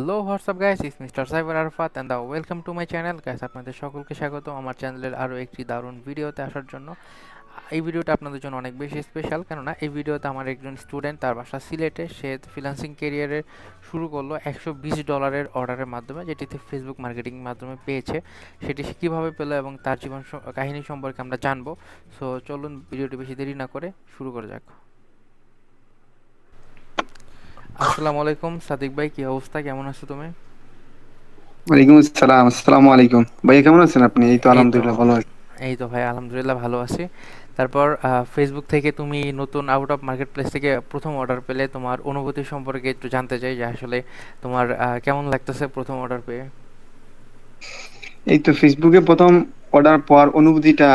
Hello WhatsApp guys, is mister cyber Arfat and welcome to my channel guys. আপনাদের সকলকে স্বাগত আমার চ্যানেলের আরও একটি দারুণ ভিডিওতে আসার জন্য। এই ভিডিওটা আপনাদের জন্য অনেক বেশি স্পেশাল, কেননা এই ভিডিওতে আমার একজন স্টুডেন্ট, তার বাসা সিলেটে, সে ফ্রিল্যান্সিং ক্যারিয়ারে শুরু করলো $120 অর্ডারের মাধ্যমে, যেটিতে ফেসবুক মার্কেটিং মাধ্যমে পেয়েছে। সেটি সে কীভাবে পেলো এবং তার জীবন কাহিনী সম্পর্কে আমরা জানবো। সো চলুন ভিডিওটি বেশি দেরি না করে শুরু করা যাক। আসসালামু আলাইকুম সাদিক ভাই, কি অবস্থা, কেমন আছো তুমি? ওয়ালাইকুম আসসালাম। আসসালামু আলাইকুম ভাইয়া, কেমন আছেন আপনি? এই তো এই তো আলহামদুলিল্লাহ ভালো আছি। এই তো ভাই আলহামদুলিল্লাহ ভালো আছি। তারপর ফেসবুক থেকে তুমি নতুন আউট অফ মার্কেট প্লেস থেকে প্রথম অর্ডার পেলে, তোমার অনুভূতি সম্পর্কে একটু জানতে চাই, যে আসলে তোমার কেমন লাগতেছে প্রথম অর্ডার পেয়ে? এই তো ফেসবুকে প্রথম অর্ডার পাওয়ার অনুভূতিটা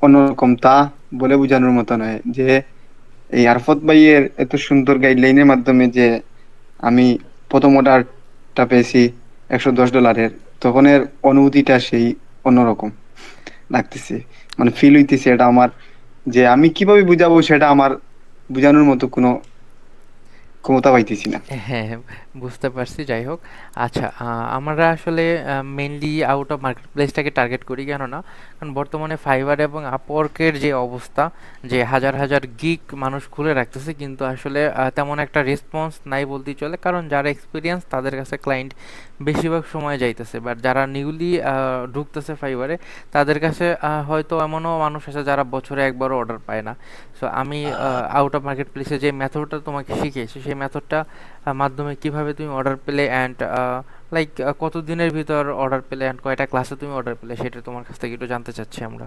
অন্যরকম, তা বলে বোঝানোর মতো নয়। যে এই আরফত ভাইয়ের এত সুন্দর গাইডলাইনের মাধ্যমে যে আমি প্রথম অর্ডারটা পেয়েছি $110, তখনের অনুভূতিটা সেই অন্যরকম লাগতেছে। মানে ফিল হইতেছে এটা আমার, যে আমি কিভাবে বুঝাবো সেটা আমার বোঝানোর মতো কোনো ক্ষমতা পাইতেছি না। হ্যাঁ, হ্যাঁ, বুঝতে পারছি। যাই হোক, আচ্ছা, আমরা আসলে মেইনলি আউট অফ মার্কেট প্লেসটাকে টার্গেট করি, কেননা কারণ বর্তমানে ফাইবার এবং আপওয়ার্কের যে অবস্থা, যে হাজার হাজার গিগ মানুষ খুলে রাখতেছে, কিন্তু আসলে তেমন একটা রেসপন্স নাই বলতেই চলে। কারণ যারা এক্সপিরিয়েন্স, তাদের কাছে ক্লায়েন্ট বেশিরভাগ সময় যাইতেছে, বাট যারা নিউলি ঢুকতেছে ফাইবারে, তাদের কাছে হয়তো এমনও মানুষ আছে যারা বছরে একবারও অর্ডার পায় না। সো আমি আউট অফ মার্কেট প্লেসে যে মেথডটা তোমাকে শিখিয়েছি, সেই মেথডটা মাধ্যমে কিভাবে তুমি অর্ডার পেলে, অ্যান্ড লাইক কতদিনের ভিতর অর্ডার পেলে, অ্যান্ড কয়টা ক্লাসে তুমি অর্ডার পেলে, সেটা তোমার কাছ থেকে একটু জানতে চাচ্ছি আমরা।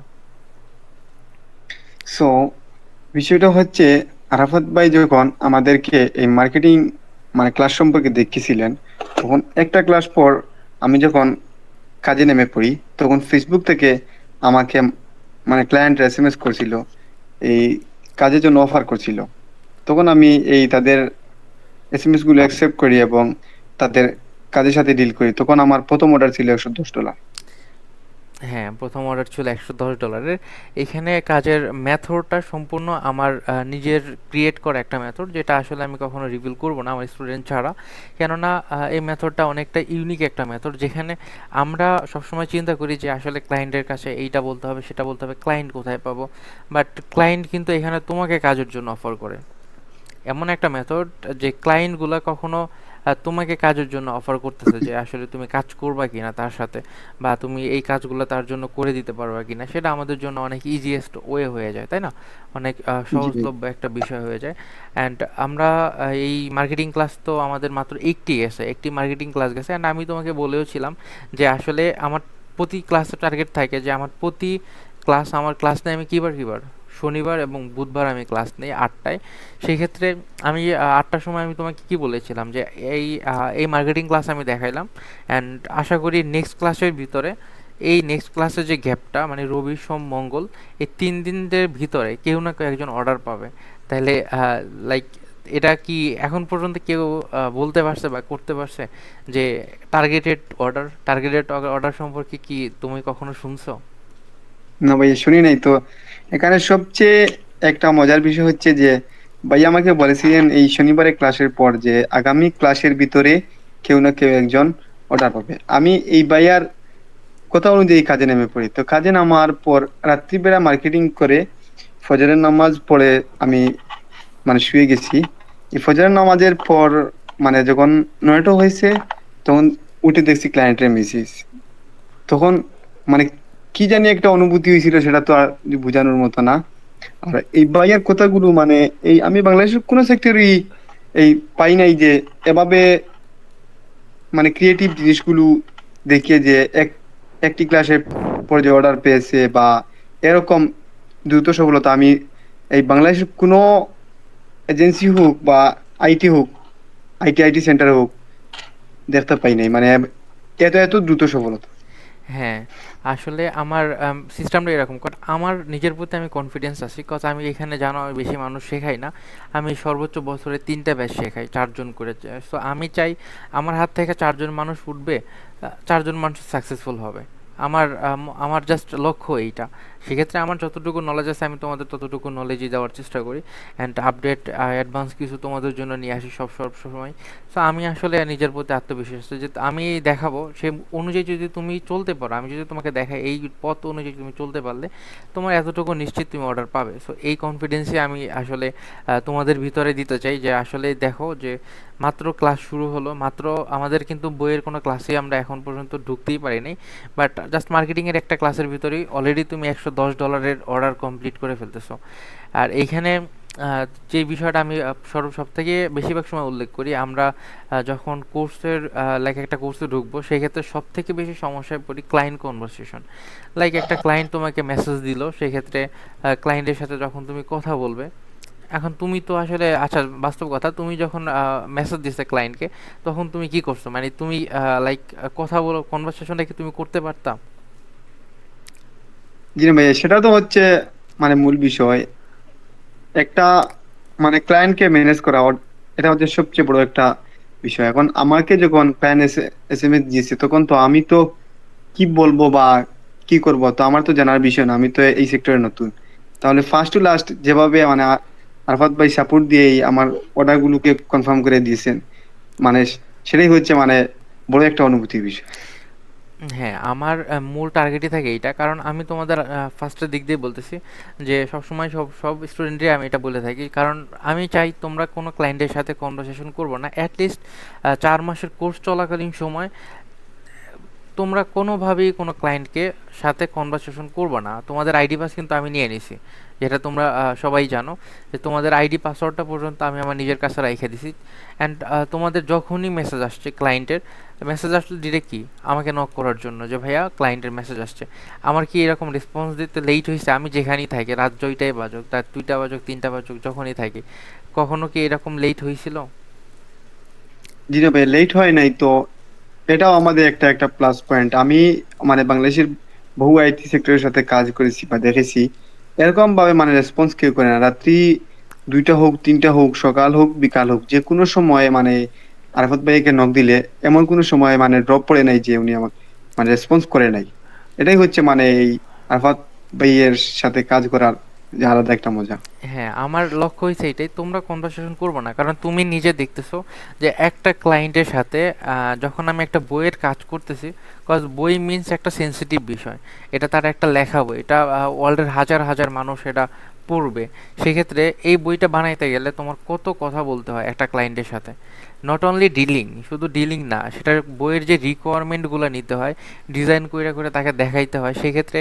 সো বিষয়টা হচ্ছে, আরাফাত ভাই যখন আমাদেরকে এই মার্কেটিং মানে ক্লাস সম্পর্কে দেখিয়েছিলেন, তখন একটা ক্লাস পর আমি যখন কাজে নেমে পড়ি, তখন ফেসবুক থেকে আমাকে মানে ক্লায়েন্ট এসএমএস করছিল, এই কাজের জন্য অফার করছিল। তখন আমি এই তাদের এসএমএস গুলো অ্যাকসেপ্ট করি এবং তাদের কাজের সাথে ডিল করি। তখন আমার প্রথম অর্ডার ছিল $110। হ্যাঁ, প্রথম অর্ডার ছিল $110। এখানে কাজের মেথডটা সম্পূর্ণ আমার নিজের ক্রিয়েট করা একটা মেথড, যেটা আসলে আমি কখনো রিভিল করব না আমার স্টুডেন্ট ছাড়া। কেননা এই মেথডটা অনেকটা ইউনিক একটা মেথড, যেখানে আমরা সবসময় চিন্তা করি যে আসলে ক্লায়েন্টের কাছে এইটা বলতে হবে, সেটা বলতে হবে, ক্লায়েন্ট কোথায় পাবো। বাট ক্লায়েন্ট কিন্তু এখানে তোমাকে কাজের জন্য অফার করে। এমন একটা মেথড যে ক্লায়েন্টগুলা কখনো তোমাকে কাজের জন্য অফার করতেছে, যে আসলে তুমি কাজ করবা কিনা তার সাথে, বা তুমি এই কাজগুলো তার জন্য করে দিতে পারবা কিনা, সেটা আমাদের জন্য অনেক ইজিয়েস্ট ওয়ে হয়ে যায়, তাই না? অনেক জি ভাই। সহজলভ্য একটা বিষয় হয়ে যায়। অ্যান্ড আমরা এই মার্কেটিং ক্লাস তো আমাদের মাত্র একটি মার্কেটিং ক্লাস গেছে। অ্যান্ড আমি তোমাকে বলেও ছিলাম যে আসলে আমার প্রতি ক্লাসে টার্গেট থাকে যে আমার প্রতি আমার ক্লাস নেই, আমি কিবার কিবার শনিবার এবং বুধবার আমি ক্লাস নেই 8টায়। সেই ক্ষেত্রে আমি 8টার সময় আমি তোমাকে কি বলেছিলাম, যে এই মার্কেটিং ক্লাস আমি দেখাইলাম। অ্যান্ড আশা করি নেক্সট ক্লাসের ভিতরে, এই নেক্সট ক্লাসের যে গ্যাপটা, মানে রবি সোম মঙ্গল, এই 3 দিনের ভিতরে কেউ না কেউ একজন অর্ডার পাবে। তাহলে লাইক এটা কি এখন পর্যন্ত কেউ বলতে পারছে বা করতে পারছে যে টার্গেটেড অর্ডার সম্পর্কে কি তুমি কখনো শুনছো? না ভাই, শুনি নাই তো। এখানে সবচেয়ে একটা মজার বিষয় হচ্ছে যে ভাই আমাকে বলেছিলেন এই শনিবারের ক্লাসের পর যে আগামী ক্লাসের ভিতরে কেউ না কেউ একজন অর্ডার পাবে। আমি এই ভাইয়ার কথা অনুযায়ী কাজে নেমে পড়ি। তো কাজে নামার পর রাত্রিবেলা মার্কেটিং করে ফজরের নামাজ পড়ে আমি মানে শুয়ে গেছি। এই ফজরের নামাজের পর মানে যখন 9টা হয়েছে, তখন উঠে দেখছি ক্লায়েন্টের মেসেজ। তখন মানে কি জানি একটা অনুভূতি হয়েছিল, সেটা তো আর বোঝানোর মতো না। আর এই ভাইয়ার কথাগুলো মানে এই আমি বাংলাদেশের কোনো সেক্টরই এই পাই নাই যে এভাবে মানে ক্রিয়েটিভ জিনিসগুলো দেখিয়ে যে একটি ক্লাসের পর যে অর্ডার পেয়েছে বা এরকম দ্রুত সফলতা আমি এই বাংলাদেশের কোনো এজেন্সি হোক বা আইটি হোক, আইটি সেন্টার হোক, দেখতে পাই নাই মানে এত এত দ্রুত সফলতা। হ্যাঁ, আসলে আমার সিস্টেমটা এরকম, কারণ আমার নিজের প্রতি আমি কনফিডেন্স আছি, কজ আমি এখানে জানো আমি বেশি মানুষ শেখাই না। আমি সর্বোচ্চ বছরে 3টা ব্যাচ শেখাই, 4জন করে। সো আমি চাই আমার হাত থেকে 4জন মানুষ উঠবে, 4জন মানুষ সাকসেসফুল হবে। আমার জাস্ট লক্ষ্য এইটা। সেক্ষেত্রে আমার যতটুকু নলেজ আছে আমি তোমাদের ততটুকু নলেজই দেওয়ার চেষ্টা করি, অ্যান্ড আপডেট অ্যাডভান্স কিছু তোমাদের জন্য নিয়ে আসি সব সময়। সো আমি আসলে নিজের প্রতি আত্মবিশ্বাস আছে যে আমি দেখাবো সে অনুযায়ী যদি তুমি চলতে পারো, আমি যদি তোমাকে দেখাই এই পথ অনুযায়ী তুমি চলতে পারলে তোমার এতটুকু নিশ্চিত তুমি অর্ডার পাবে। সো এই কনফিডেন্সই আমি আসলে তোমাদের ভিতরে দিতে চাই যে আসলে দেখো যে মাত্র ক্লাস শুরু হলো, মাত্র আমাদের কিন্তু বইয়ের কোনো ক্লাসে আমরা এখন পর্যন্ত ঢুকতেই পারিনি, বাট জাস্ট মার্কেটিংয়ের একটা ক্লাসের ভিতরেই অলরেডি তুমি $110 অর্ডার কমপ্লিট করে ফেলতেছো। আর এইখানে যে বিষয়টা আমি সব থেকে বেশিরভাগ সময় উল্লেখ করি, আমরা যখন কোর্সের লাইক একটা কোর্সে ঢুকবো সেক্ষেত্রে সব থেকে বেশি সমস্যায় পড়ি ক্লায়েন্ট কনভারসেশন। লাইক একটা ক্লায়েন্ট তোমাকে মেসেজ দিল, সেক্ষেত্রে ক্লায়েন্টের সাথে যখন তুমি কথা বলবে, এখন তুমি তো আসলে আচ্ছা বাস্তব কথা, তুমি যখন মেসেজ দিছে ক্লায়েন্টকে তখন তুমি কি করছো, মানে তুমি লাইক কথা বলো কনভারসেশনটা কি তুমি করতে পারতা? জি না ভাইয়া, সেটা তো হচ্ছে মানে মূল বিষয়। একটা মানে ক্লায়েন্টকে ম্যানেজ করা এটা হচ্ছে সবচেয়ে বড় একটা বিষয়। এখন আমাকে যখন ক্লায়েন্ট এসএমএস দিয়েছে, তখন তো আমি তো কি বলবো বা কি করব, তো আমার তো জানার বিষয় না, আমি তো এই সেক্টরে নতুন। তাহলে ফার্স্ট টু লাস্ট যেভাবে মানে আরফাত ভাই সাপোর্ট দিয়েই আমার অর্ডার গুলোকে কনফার্ম করে দিয়েছেন, মানে সেটাই হচ্ছে মানে বড় একটা অনুভূতির বিষয়। হ্যাঁ, আমার মূল টার্গেটই থাকে এইটা, কারণ আমি তোমাদের ফার্স্টের দিক দিয়ে বলতেছি যে সবসময় সব স্টুডেন্টই আমি এটা বলে থাকি, কারণ আমি চাই তোমরা কোনো ক্লায়েন্টের সাথে কনভারসেশন করবো না অ্যাটলিস্ট 4 মাসের কোর্স চলাকালীন সময় তোমরা কোনোভাবেই কোনো ক্লায়েন্টকে সাথে কনভারসেশন করবে না। তোমাদের আইডি পাস কিন্তু আমি নিয়ে নিছি, যেটা তোমরা সবাই জানো যে তোমাদের আইডি পাসওয়ার্ডটা পর্যন্ত আমি আমার নিজের কাছে রেখে দিছি। অ্যান্ড তোমাদের যখনই মেসেজ আসছে ক্লায়েন্টের, মেসেজ আসলে ডিরেক্ট কি আমাকে নক করার জন্য যে ভাইয়া ক্লায়েন্টের মেসেজ আসছে, আমার কি এরকম রেসপন্স দিতে লেট হয়েছে, আমি যেখানেই থাকি রাত 2টাই বাজুক, তার 2টা বাজুক 3টা বাজুক যখনই থাকি, কখনো কি এরকম লেট হয়েছিল? জি না ভাই, লেট হয় নাই তো, এটাও আমাদের একটা একটা প্লাস পয়েন্ট। আমি মানে বাংলাদেশের বহু আইটি সেক্টরের সাথে কাজ করেছি বা দেখেছি, এরকম ভাবে মানে রেসপন্স কেউ করে না। রাত্রি 2টা হোক 3টা হোক, সকাল হোক বিকাল হোক, যে কোনো সময় মানে আরাফাত ভাইকে নক দিলে এমন কোনো সময় মানে ড্রপ পড়ে নাই যে উনি আমার মানে রেসপন্স করে নাই। এটাই হচ্ছে মানে এই আরাফাত ভাইয়ের সাথে কাজ করার যে আলাদা একটা মজা। হ্যাঁ, আমার লক্ষ্য হয়েছে এটাই, তোমরা কনভারসেশন করবো না, কারণ তুমি নিজে দেখতেছো যে একটা ক্লায়েন্টের সাথে যখন আমি একটা বইয়ের কাজ করতেছি, কজ বই মিনস একটা সেন্সিটিভ বিষয়, এটা তার একটা লেখা বই, এটা ওয়ার্ল্ডের হাজার হাজার মানুষ এটা পড়বে। সেক্ষেত্রে এই বইটা বানাইতে গেলে তোমার কত কথা বলতে হয় একটা ক্লায়েন্টের সাথে, নট অনলি ডিলিং, শুধু ডিলিং না, সেটার বইয়ের যে রিকোয়ারমেন্টগুলো নিতে হয়, ডিজাইন করে করে তাকে দেখাইতে হয়, সেক্ষেত্রে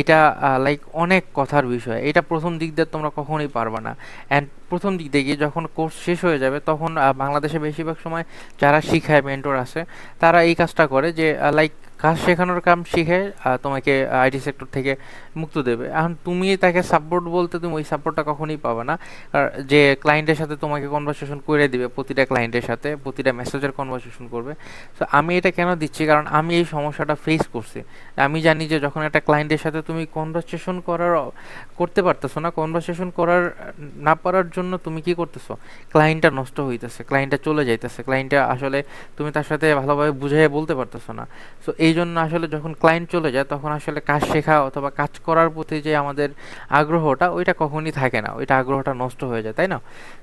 এটা লাইক অনেক কথার বিষয়। এটা প্রথম দিক দিয়ে তোমরা কখনোই পারবে না। অ্যান্ড প্রথম দিক দিয়ে গিয়ে যখন কোর্স শেষ হয়ে যাবে তখন বাংলাদেশে বেশিরভাগ সময় যারা শিখায় মেন্টর আছে, তারা এই কাজটা করে যে লাইক কাজ শেখানোর কাম শিখে তোমাকে আইটি সেক্টর থেকে মুক্ত দেবে। এখন তুমি তাকে সাপোর্ট বলতে তুমি ওই সাপোর্টটা কখনোই পাবে না, আর যে ক্লায়েন্টের সাথে তোমাকে কনভারসেশন করে দিবে, প্রতিটা ক্লায়েন্টের সাথে প্রতিটা মেসেজের কনভারসেশন করবে। সো আমি এটা কেন দিচ্ছি, কারণ আমি এই সমস্যাটা ফেস করছি। আমি জানি যে যখন একটা ক্লায়েন্টের সাথে তুমি কনভারসেশন করতে পারতেছো না, কনভারসেশন করার না পারার জন্য তুমি কি করতেছো, ক্লায়েন্টটা নষ্ট হইতেছে, ক্লায়েন্টটা চলে যাইতেছে, ক্লায়েন্টটা আসলে তুমি তার সাথে ভালোভাবে বুঝিয়ে বলতে পারতেছো না। সো এই জন্য আসলে যখন ক্লায়েন্ট চলে যায় তখন আসলে কাজ শেখা অথবা কাজ করার প্রতি যে আমাদের আগ্রহটা ওইটা কখনই থাকে না, ওইটা আগ্রহটা নষ্ট হয়ে যায়, তাই না?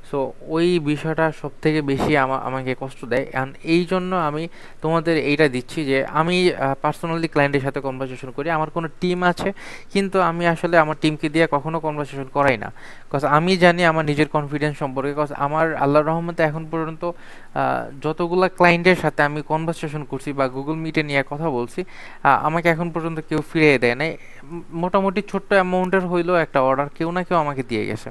সো ওই বিষয়টা সব থেকে বেশি আমাকে কষ্ট দেয়, অ্যান্ড এই জন্য আমি তোমাদের এইটা দিচ্ছি যে আমি পার্সোনালি ক্লায়েন্টের সাথে কনভারসেশন করি, আমার কোনো টিম আছে, কিন্তু আমি আসলে আমার টিমকে দিয়ে কখনো কনভারসেশন করাই না। কজ আমি জানি আমার নিজের কনফিডেন্স সম্পর্কে, কজ আমার আল্লাহর রহমতে এখন পর্যন্ত যতগুলা ক্লায়েন্টের সাথে আমি কনভারসেশন করছি বা গুগল মিটে নিয়ে কথা বলছি, আমাকে এখন পর্যন্ত কেউ ফিরিয়ে দেয় নাই। মোটামুটি ছোট্ট অ্যামাউন্টের হইলেও একটা অর্ডার কেউ না কেউ আমাকে দিয়ে গেছে,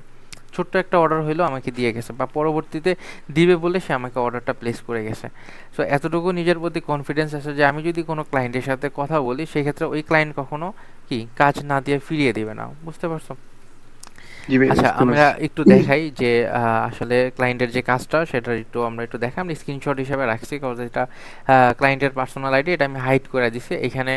ছোট্ট একটা অর্ডার হইলেও আমাকে দিয়ে গেছে, বা পরবর্তীতে দিবে বলে সে আমাকে অর্ডারটা প্লেস করে গেছে। সো এতটুকু নিজের প্রতি কনফিডেন্স আছে যে আমি যদি কোনো ক্লায়েন্টের সাথে কথা বলি সেক্ষেত্রে ওই ক্লায়েন্ট কখনো কি কাজ না দিয়ে ফিরিয়ে দিবে না, বুঝতে পারছো? জি ভাই, আচ্ছা, বুঝতে আমরা পারছি। একটু দেখাই যে আসলে ক্লায়েন্টের যে কাজটা সেটা একটু আমরা একটু দেখাই। আমি স্ক্রিনশট হিসেবে রাখছি কারণ এটা ক্লায়েন্টের পার্সোনাল আইডি, এটা আমি হাইড করে দিছি। এখানে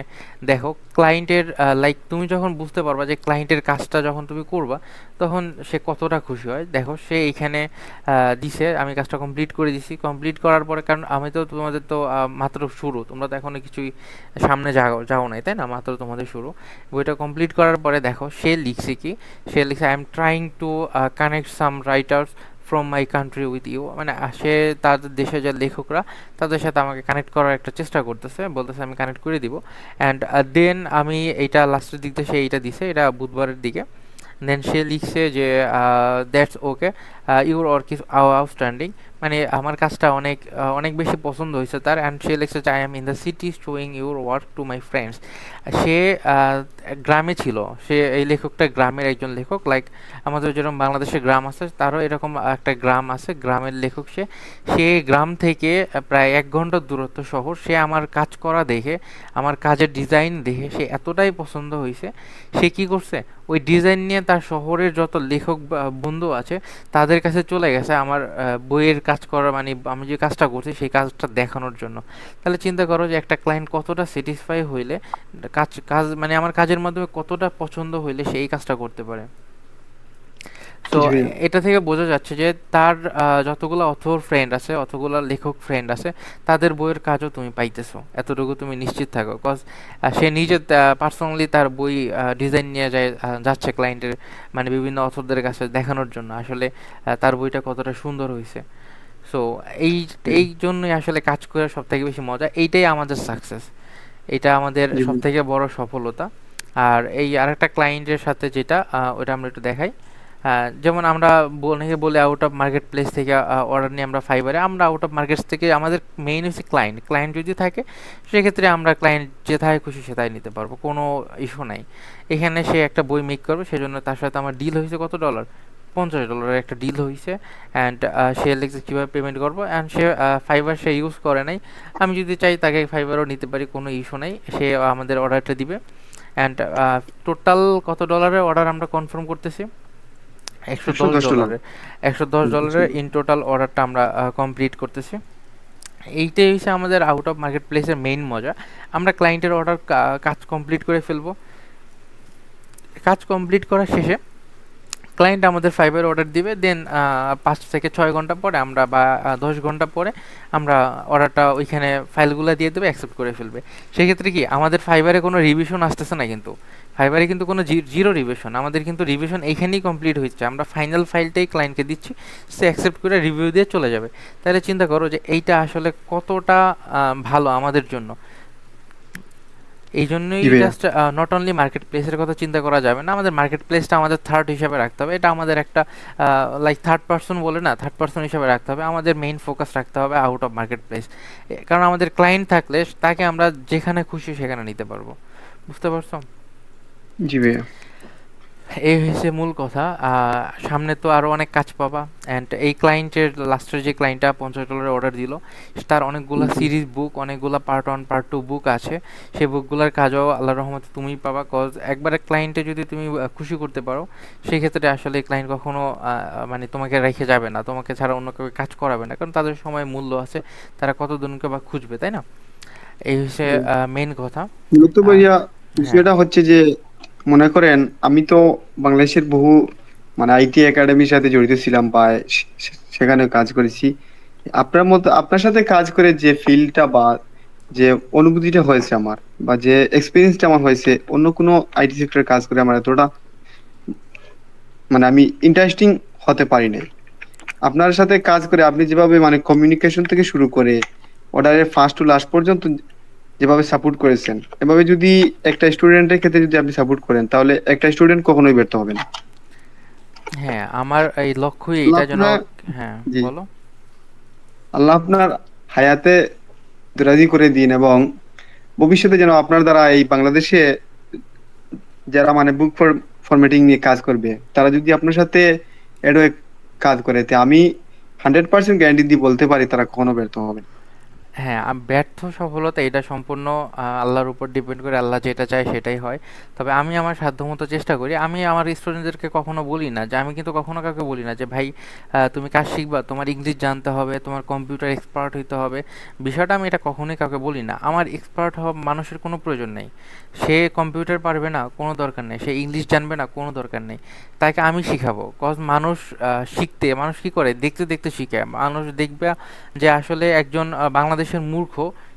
দেখো ক্লায়েন্টের লাইক তুমি যখন বুঝতে পারবা যে ক্লায়েন্টের কাজটা যখন তুমি করবা তখন সে কতটা খুশি হয়। দেখো সে এখানে দিছে, আমি কাজটা কমপ্লিট করে দিছি। কমপ্লিট করার পরে, কারণ আমি তো তোমাদের তো মাত্র শুরু, তোমরা তো এখনো কিছুই সামনে যাও যাও নাই, তাই না? মাত্র তোমাদের শুরু। বইটা কমপ্লিট করার পরে দেখো সে লিখছে কি, সে লিখছে, I am trying to connect some writers from my country with you. মানে সে তাদের দেশে যে লেখকরা তাদের সাথে আমাকে কানেক্ট করার একটা চেষ্টা করতেছে, বলতেছে আমি কানেক্ট করে দিব। অ্যান্ড দেন আমি এইটা লাস্টের দিক দিয়ে সে এইটা দিছে, এটা বুধবারের দিকে। দেন সে লিখছে যে that's okay, your work is outstanding. মানে আমার কাজটা অনেক অনেক বেশি পছন্দ হয়েছে তার। অ্যান্ড সে লিখছে যে I am in the city showing your work to my friends. সে গ্রামে ছিল, সে এই লেখকটা গ্রামের একজন লেখক, লাইক আমাদের যেরকম বাংলাদেশে গ্রাম আছে তারও এরকম একটা গ্রাম আছে, গ্রামের লেখক সে। সে গ্রাম থেকে প্রায় 1 ঘন্টার দূরত্ব শহর। সে আমার কাজ করা দেখে, আমার কাজের ডিজাইন দেখে সে এতটাই পছন্দ হয়েছে, সে কি করছে, ওই ডিজাইন নিয়ে তার শহরের যত লেখক বন্ধু আছে তাদের কাছে চলে গেছে আমার বইয়ের কাজ করা, মানে আমি যে কাজটা করছি সেই কাজটা দেখানোর জন্য। তাহলে চিন্তা করো যে একটা ক্লায়েন্ট কতটা স্যাটিসফাই হইলে, কাজ কাজ মানে আমার কাজের মাধ্যমে কতটা পছন্দ হইলে সে এই কাজটা করতে পারে। তো জি ভাই। এটা থেকে বোঝা যাচ্ছে যে তার যতগুলো অথর ফ্রেন্ড আছে, অতগুলো লেখক ফ্রেন্ড আছে, তাদের বইয়ের কাজও তুমি পাইতেছো, এতটুকু তুমি নিশ্চিত থাকো। কজ সে নিজে পার্সোনালি তার বই ডিজাইন নিয়ে যায়, যাচ্ছে ক্লায়েন্টের মানে বিভিন্ন অথরদের কাছে দেখানোর জন্য আসলে তার বইটা কতটা সুন্দর হয়েছে। সো এই এই জন্যই আসলে কাজ করে সব থেকে বেশি মজা, এইটাই আমাদের সাকসেস, এটা আমাদের জি সব ভাই। থেকে বড় সফলতা। আর এই আরেকটা ক্লায়েন্টের সাথে যেটা ওটা আমরা একটু দেখাই। যেমন আমরা অনেকে বলে আউট অফ মার্কেট প্লেস থেকে অর্ডার নিয়ে আমরা ফাইবারে, আমরা আউট অফ মার্কেটস থেকে আমাদের মেইন হচ্ছে ক্লায়েন্ট। ক্লায়েন্ট যদি থাকে সেক্ষেত্রে আমরা ক্লায়েন্ট যেথায় খুশি সেটাই নিতে পারবো, কোনো ইস্যু নাই। এখানে সে একটা বই মেক করবে, সেজন্য তার সাথে আমার ডিল হয়েছে কত ডলার, $50 একটা ডিল হয়েছে। অ্যান্ড সে লিখছে কীভাবে পেমেন্ট করবো, and say fibre say use করে নাই। আমি যদি চাই তাকে ফাইবারও নিতে পারি, কোনো ইস্যু নেই, সে আমাদের অর্ডারটা দিবে। অ্যান্ড টোটাল কত ডলারের অর্ডার আমরা কনফার্ম করতেছি, একশো একশো দশ দশ ডলার ডলারের একশো দশ ডলারের ইন টোটাল অর্ডারটা আমরা কমপ্লিট করতেছি। এইটাই হচ্ছে আমাদের আউট অফ মার্কেট প্লেসের মেইন মজা। আমরা ক্লায়েন্টের অর্ডার কাজ কমপ্লিট করে ফেলবো, কাজ কমপ্লিট করার শেষে ক্লায়েন্ট আমাদের ফাইবার অর্ডার দিবে। দেন 5 থেকে 6 ঘন্টা পরে আমরা বা 10 ঘন্টা পরে আমরা অর্ডারটা ওইখানে ফাইলগুলো দিয়ে দেবে, অ্যাকসেপ্ট করে ফেলবে। সেক্ষেত্রে কি আমাদের ফাইবারে কোনো রিভিশন আসতেছে না, কিন্তু ফাইবারে কিন্তু কোনো জিরো রিভিশন, আমাদের কিন্তু রিভিশন এইখানেই কমপ্লিট হচ্ছে। আমরা ফাইনাল ফাইলটাই ক্লায়েন্টকে দিচ্ছি, সে অ্যাকসেপ্ট করে রিভিউ দিয়ে চলে যাবে। তাহলে চিন্তা করো যে এইটা আসলে কতটা ভালো আমাদের জন্য। এই জন্যই জি ভাইয়া। জাস্ট নট অনলি মার্কেট প্লেসের কথা চিন্তা করা যাবে না, আমাদের মার্কেট প্লেসটা আমাদের থার্ড হিসাবে রাখতে হবে। এটা আমাদের একটা লাইক থার্ড পার্সন বলে না, থার্ড পার্সন হিসাবে রাখতে হবে। আমাদের মেইন ফোকাস রাখতে হবে আউট অফ মার্কেট প্লেস, কারণ আমাদের ক্লায়েন্ট থাকলে তাকে আমরা যেখানে খুশি সেখানে নিতে পারবো। বুঝতে পারছো? জি ভাইয়া। এই হয়েছে মূল কথা। সামনে তো আরও অনেক কাজ পাবা। অ্যান্ড এই ক্লায়েন্টের লাস্টের যে ক্লায়েন্টটা $50 অর্ডার দিল, তার অনেকগুলো জি সিরিজ বুক, অনেকগুলো পার্ট 1 পার্ট 2 বুক আছে। সেই বুকগুলোর কাজও আল্লাহর রহমতে তুমিই পাবা। কজ একবারে ক্লায়েন্টে যদি তুমি খুশি করতে পারো সেক্ষেত্রে আসলে ক্লায়েন্ট কখনো মানে তোমাকে রেখে যাবে না, তোমাকে ছাড়া অন্য কেউ কাজ করাবে না, কারণ তাদের সময় মূল্য আছে, তারা কতজনকে বা খুঁজবে, তাই না? এই হচ্ছে ভাই। মেন কথা। মূলত আহ, ভাইয়া হ্যাঁ। বিষয়টা হচ্ছে যে, মনে করেন আমি তো বাংলাদেশের বহু মানে আইটি একাডেমির সাথে জড়িত ছিলাম, বা সেখানে কাজ করেছি। আপনার মতো আপনার সাথে কাজ করে যে ফিলটা বা যে অনুভূতিটা হয়েছে আমার, বা যে এক্সপিরিয়েন্সটা আমার হয়েছে, অন্য কোনো আইটি সেক্টরে কাজ করে আমার এতটা মানে আমি ইন্টারেস্টিং হতে পারি নাই। আপনার সাথে কাজ করে আপনি যেভাবে মানে কমিউনিকেশন থেকে শুরু করে অর্ডারের ফার্স্ট টু লাস্ট পর্যন্ত যেভাবে সাপোর্ট করেছেন, এভাবে যদি একটা স্টুডেন্টের ক্ষেত্রে যদি আপনি সাপোর্ট করেন, তাহলে একটা স্টুডেন্ট কখনোই ব্যর্থ হবে না। হ্যাঁ, আমার এই লক্ষ্যই আল্লাহ এটা যেন। আপনার হ্যাঁ, জি, বলো। আল্লাহ আপনার হায়াতে রাজি করে দিন, এবং ভবিষ্যতে যেন আপনার দ্বারা এই বাংলাদেশে যারা মানে বুক ফরম্যাটিং নিয়ে কাজ করবে, তারা যদি আপনার সাথে এডও কাজ করে, তে আমি 100% গ্যারান্টি দিয়ে বলতে পারি তারা কখনো ব্যর্থ হবে না। হ্যাঁ, ব্যর্থ সফলতা এটা সম্পূর্ণ আল্লাহর উপর ডিপেন্ড করে। আল্লাহ যেটা চায় সেটাই হয়। তবে আমি আমার সাধ্যমতো চেষ্টা করি। আমি আমার স্টুডেন্টদেরকে কখনো বলি না যে, আমি কিন্তু কখনো কাউকে বলি না যে ভাই তুমি কাজ শিখবা, তোমার ইংলিশ জানতে হবে, তোমার কম্পিউটার এক্সপার্ট হইতে হবে। বিষয়টা আমি এটা কখনোই কাউকে বলি না। আমার এক্সপার্ট হওয়া মানুষের কোনো প্রয়োজন নেই। সে কম্পিউটার পারবে না, কোনো দরকার নেই। সে ইংলিশ জানবে না, কোনো দরকার নেই। তাকে আমি শিখাবো। কজ মানুষ শিখতে, মানুষ কি করে, দেখতে দেখতে শিখে। মানুষ দেখবে যে আসলে একজন বাংলাদেশের মূর্খ,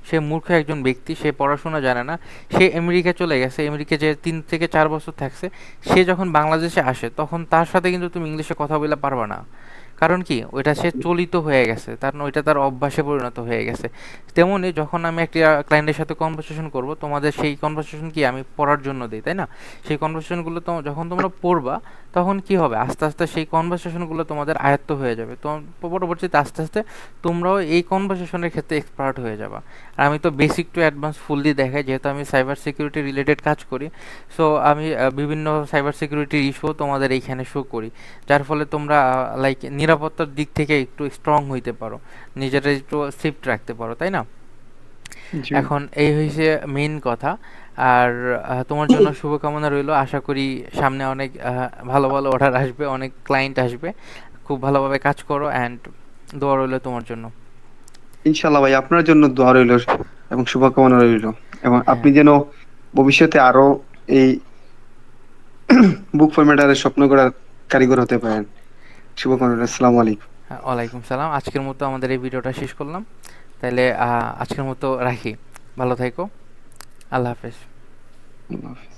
সে মূর্খ একজন ব্যক্তি, সে পড়াশোনা জানে না, সে আমেরিকা চলে গেছে, আমেরিকা যে 3 থেকে 4 বছর থাকছে, সে যখন বাংলাদেশে আসে তখন তার সাথে কিন্তু তুমি ইংলিশে কথা বলে পারবা না। কারণ কি, ওইটা সে চলিত হয়ে গেছে, তার ওইটা তার অভ্যাসে পরিণত হয়ে গেছে। তেমনি যখন আমি একটা ক্লায়েন্টের সাথে কনভারসেশন করব, তোমাদের সেই কনভারসেশন কি আমি পড়ার জন্য দিই, তাই না? সেই কনভারসেশনগুলো তো যখন তোমরা পড়বা, তখন কি হবে, আস্তে আস্তে সেই কনভারসেশনগুলো তোমাদের আয়ত্ত হয়ে যাবে। তো পরবর্তীতে আস্তে আস্তে তোমরাও এই কনভারসেশনের ক্ষেত্রে এক্সপার্ট হয়ে যাবা। আর আমি তো বেসিক টু অ্যাডভান্স ফুললি দেখাই, যেহেতু আমি সাইবার সিকিউরিটি রিলেটেড কাজ করি। সো আমি বিভিন্ন সাইবার সিকিউরিটির ইস্যু তোমাদের এইখানে শো করি, যার ফলে তোমরা লাইক নিরাপত্তার দিক থেকে একটু স্ট্রং হইতে পারো, নিজেরা একটু সেফট রাখতে পারো, তাই না? জি। এখন এই হয়েছে মেইন কথা। আর তোমার জন্য শুভকামনা রইলো। আশা করি সামনে অনেক ভালো ভালো অর্ডার আসবে, অনেক ক্লায়েন্ট আসবে। খুব ভালোভাবে কাজ করো, অ্যান্ড দোয়া রইলো তোমার জন্য। ইনশাল্লাহ ভাই, আপনার জন্য দোয়া রইল এবং শুভকামনা রইল, এবং হ্যাঁ, আপনি যেন ভবিষ্যতে আরো এই বুক ফরম্যাটারের স্বপ্ন করার কারিগর হতে পারেন। শুভকামনা রইল। আসসালামু আলাইকুম। হ্যাঁ, ওয়ালাইকুম সালাম। আজকের মতো আমাদের এই ভিডিওটা শেষ করলাম। তাহলে আজকের মতো রাখি। ভালো থাইকো। আল্লাহ হাফেজ। আল্লাহ হাফেজ।